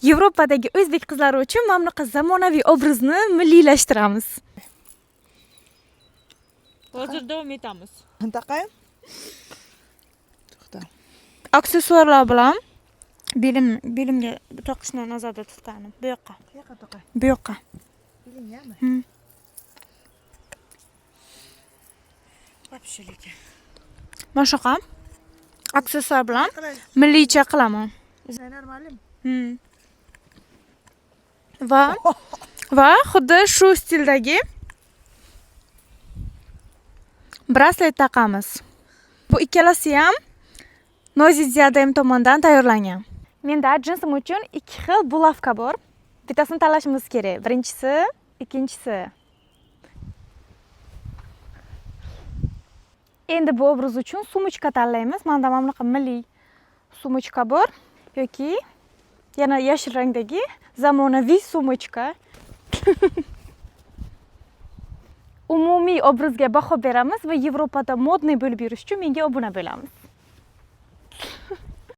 Yevropadagi o'zbek qizlari uchun mana bunaqa zamonaviy obrazni milliylashtiramiz. Hozir davom etamiz. Taqay. To'xta. Aksessuarlar bilan belimga taqishni nazarda tutganim. Bu yoqqa. Qayoqqa taqay? Bu yoqqa. Bilingami? Вообще-лики. Mana shunaqa aksessuar bilan milliycha qilaman. Normalmi? Va xuddi shu stildagi braslet taqamiz. Bu ikkalasi ham Noziz Diadem tomonidan tayyorlangan. Menda jinsim uchun ikki xil bulavka bor. Bittasini tanlashimiz kerak. Birinchisi, ikkinchisi. Endi bu obraz uchun sumочка tanlaymiz. Menda mana bunaqa milliy sumочка bor yoki yana yashil rangdagi zamonaviy sumочка. Umumiy obrazga baho beramiz va Yevropada modniy bo'lib yurish uchun menga obuna bo'lamiz.